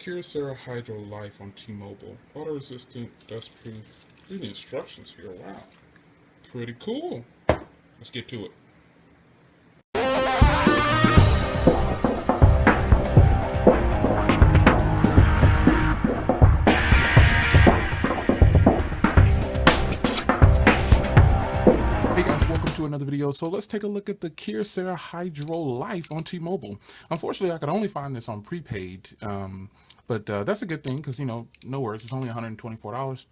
Kyocera Hydro Life on T-Mobile. Water resistant, dust proof. Read the instructions here. Wow. Pretty cool. Let's get to it. Hey guys, welcome to another video. So let's take a look at the Kyocera Hydro Life on T-Mobile. Unfortunately, I could only find this on prepaid, but that's a good thing because, no worries. It's only $124.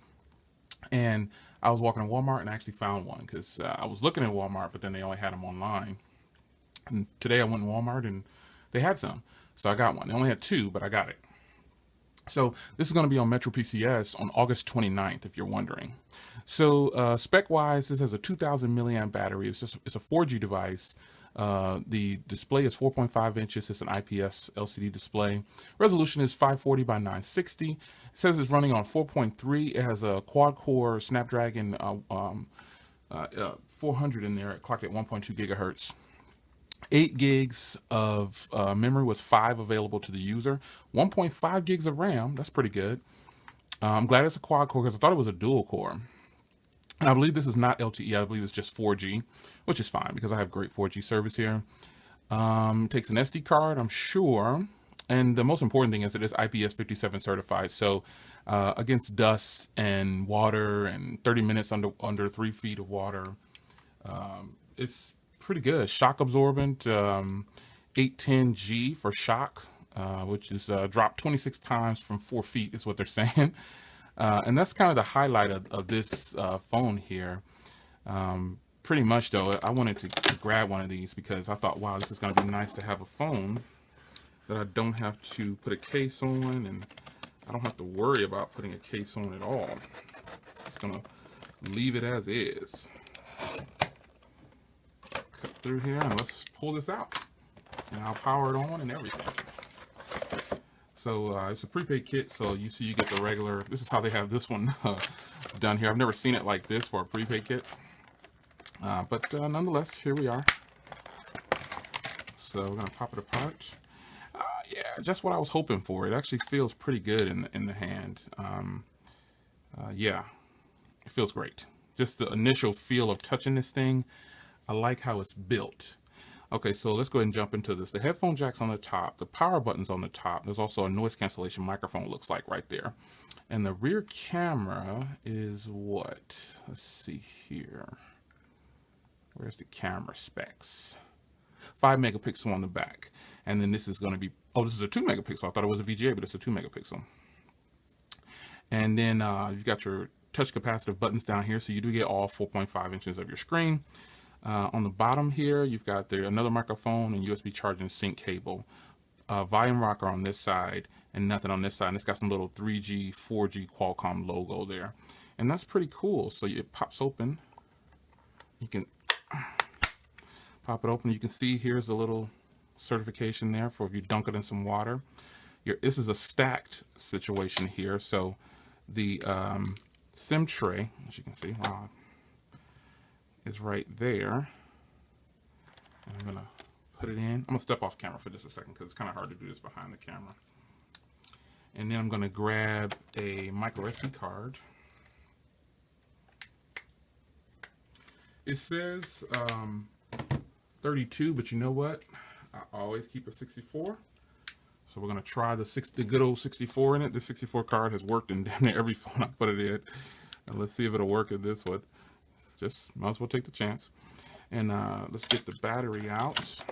And I was walking in Walmart and I actually found one because I was looking at Walmart, but then they only had them online. And today I went in Walmart and they had some. So I got one. They only had two, but I got it. So this is going to be on Metro PCS on August 29th, if you're wondering. So spec-wise, this has a 2,000 milliamp battery. It's a 4G device. The display is 4.5 inches. It's an IPS LCD display. Resolution is 540 by 960. It says it's running on 4.3. It has a quad-core Snapdragon 400 in there. It clocked at 1.2 gigahertz. 8 gigs of memory with 5 available to the user. 1.5 gigs of RAM. That's pretty good. I'm glad it's a quad core because I thought it was a dual core. And I believe this is not LTE. I believe it's just 4G, which is fine because I have great 4G service here. It takes an SD card, I'm sure. And the most important thing is that it's IPS 57 certified. So against dust and water and 30 minutes under 3 feet of water, it's pretty good. Shock absorbent, 810G for shock, which is dropped 26 times from 4 feet is what they're saying. And that's kind of the highlight of this phone here. Pretty much though, I wanted to grab one of these because I thought, wow, this is going to be nice to have a phone that I don't have to put a case on, and I don't have to worry about putting a case on at all. Just going to leave it as is. Cut through here and let's pull this out, and I'll power it on and everything. So it's a prepaid kit, so you get the regular. This is how they have this one done here. I've never seen it like this for a prepaid kit, but nonetheless, here we are. So we're gonna pop it apart. Yeah, just what I was hoping for. It actually feels pretty good in the hand. Yeah, it feels great. Just the initial feel of touching this thing. I like how it's built. Okay, so let's go ahead and jump into this. The headphone jack's on the top. The power button's on the top. There's also a noise cancellation microphone, looks like, right there. And the rear camera is what? Let's see here. Where's the camera specs? 5 megapixel on the back. And then this is going to be, oh, this is a 2 megapixel. I thought it was a VGA, but it's a 2 megapixel. And then you've got your touch capacitive buttons down here, so you do get all 4.5 inches of your screen. On the bottom here, you've got another microphone and USB charging sync cable. Volume rocker on this side and nothing on this side. And it's got some little 3G, 4G Qualcomm logo there. And that's pretty cool. So it pops open. You can pop it open. You can see here's a little certification there for if you dunk it in some water. This is a stacked situation here. So the SIM tray, as you can see, wow, is right there. And I'm gonna put it in. I'm gonna step off camera for just a second because it's kind of hard to do this behind the camera. And then I'm gonna grab a micro SD card. It says 32, but you know what? I always keep a 64. So we're gonna try the good old 64 in it. The 64 card has worked in damn near every phone I put it in. And let's see if it'll work in this one. Just might as well take the chance. And let's get the battery out.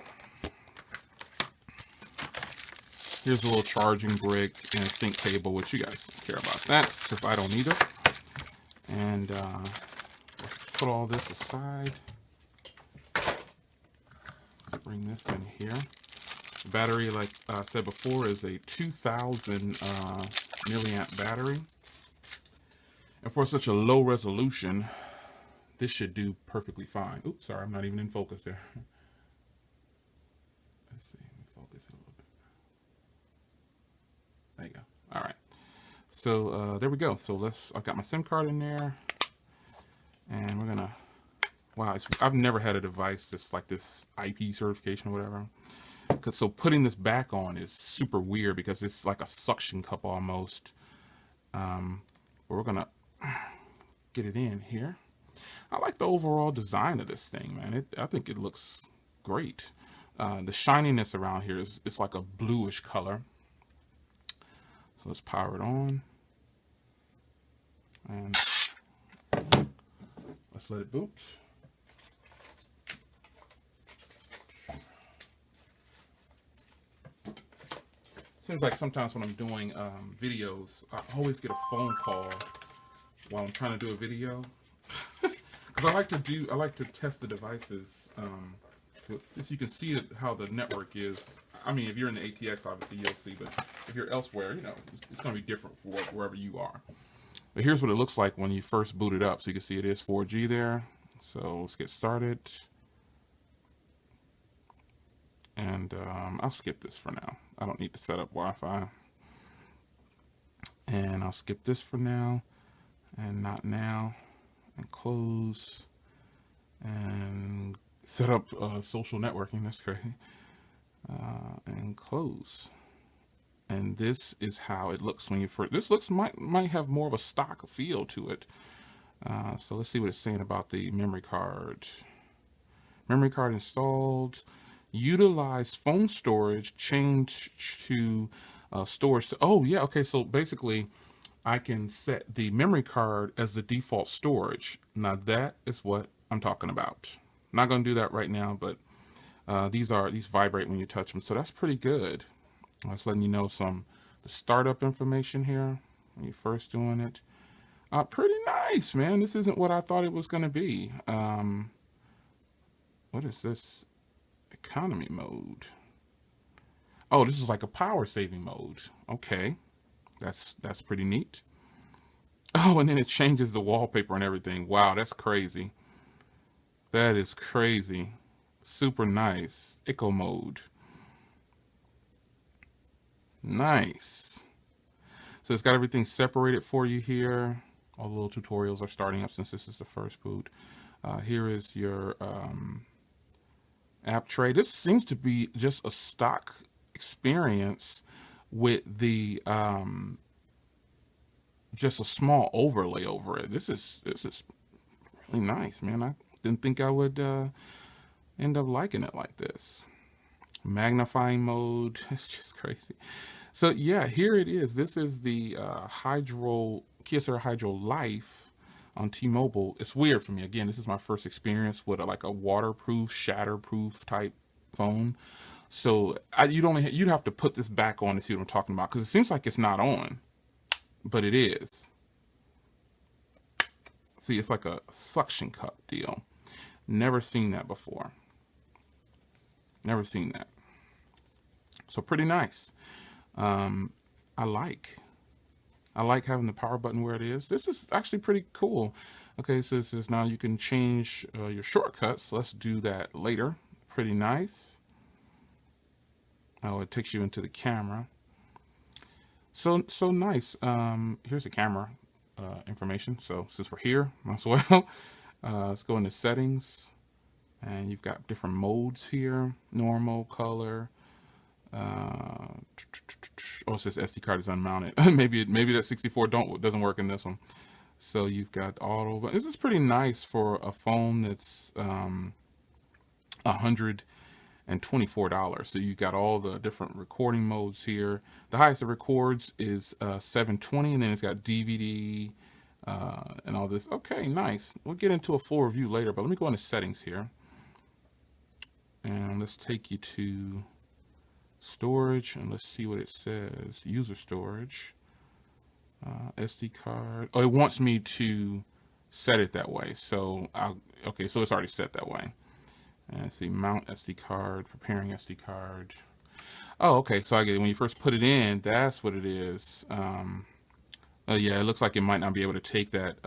Here's a little charging brick and a sync cable, which you guys don't care about that because I don't either. And let's put all this aside. Let's bring this in here. The battery, like I said before, is a 2,000 milliamp battery. And for such a low resolution, this should do perfectly fine. Oops, sorry, I'm not even in focus there. Let's see, let me focus it a little bit. There you go. All right. So there we go. So I've got my SIM card in there, and we're gonna. Wow, I've never had a device that's like this IP certification or whatever. So putting this back on is super weird because it's like a suction cup almost. But we're gonna get it in here. I like the overall design of this thing, man. I think it looks great. The shininess around here is, it's like a bluish color. So let's power it on. And let's let it boot. Seems like sometimes when I'm doing videos, I always get a phone call while I'm trying to do a video. Because I like to test the devices. So you can see how the network is. I mean, if you're in the ATX, obviously you'll see, but if you're elsewhere, you know, it's going to be different for wherever you are. But here's what it looks like when you first boot it up. So you can see it is 4G there. So let's get started. And I'll skip this for now. I don't need to set up Wi-Fi. And I'll skip this for now. And not now. And close. And set up social networking. That's crazy. And close. And this is how it looks when you first. This might have more of a stock feel to it. So let's see what it's saying about the memory card. Memory card installed. Utilize phone storage. Change to storage. Oh yeah. Okay. So basically, I can set the memory card as the default storage. Now that is what I'm talking about. I'm not going to do that right now, but these vibrate when you touch them, so that's pretty good. I'm just letting you know the startup information here when you're first doing it. Pretty nice, man. This isn't what I thought it was going to be. What is this? Economy mode. Oh, this is like a power saving mode. Okay, that's pretty neat. Oh, and then it changes the wallpaper and everything. Wow, that's crazy. That is crazy. Super nice. Eco mode. Nice. So it's got everything separated for you here. All the little tutorials are starting up since this is the first boot. Here is your app tray. This seems to be just a stock experience with the just a small overlay over it. This is really nice, man. I didn't think I would end up liking it like this. Magnifying mode. It's just crazy. So yeah, here it is. This is the Kyocera Hydro Life on T-Mobile. It's weird for me. Again, this is my first experience with like a waterproof, shatterproof type phone. So you'd have to put this back on to see what I'm talking about, because it seems like it's not on, but it is. See, it's like a suction cup deal. Never seen that before. Never seen that. So pretty nice. I like having the power button where it is. This is actually pretty cool. Okay, so this is now you can change your shortcuts. Let's do that later. Pretty nice. Oh, it takes you into the camera. So nice. Here's the camera information. So since we're here, might as well. Let's go into settings, and you've got different modes here: normal, color. Oh, it says SD card is unmounted. maybe that 64 doesn't work in this one. So you've got auto, but this is pretty nice for a phone that's $124. So you got all the different recording modes here. The highest it records is 720, and then it's got DVD and all this. Okay, nice. We'll get into a full review later, but let me go into settings here, and let's take you to storage, and let's see what it says. User storage, SD card. Oh, it wants me to set it that way. So okay, so it's already set that way. And let's see, mount SD card, preparing SD card. Oh, okay, so I get it. When you first put it in, that's what it is. Yeah, it looks like it might not be able to take that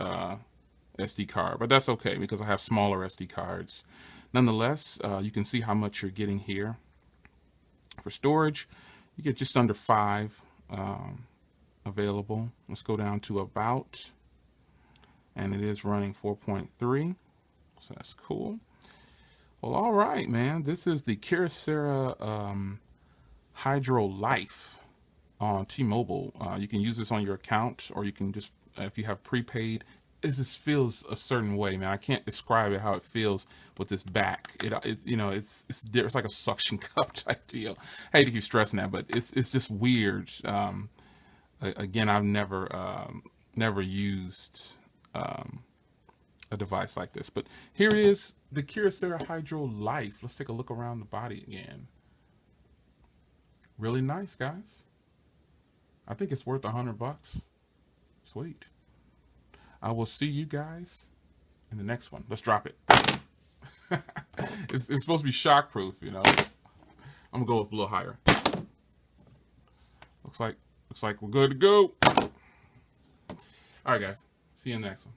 SD card, but that's okay because I have smaller SD cards. Nonetheless, you can see how much you're getting here. For storage, you get just under 5 available. Let's go down to about, and it is running 4.3, so that's cool. Well, all right, man. This is the Kyocera Hydro Life on T-Mobile. You can use this on your account, or you can just, if you have prepaid, it just feels a certain way, man. I can't describe it how it feels with this back. You know, it's like a suction cup type deal. I hate to keep stressing that, but it's just weird. Again, I've never used a device like this, but here is the Kyocera Hydro Life. Let's take a look around the body again. Really nice, guys. I think it's worth $100. Sweet. I will see you guys in the next one. Let's drop it. It's supposed to be shockproof, you know. I'm gonna go up a little higher. Looks like we're good to go. All right, guys. See you in the next one.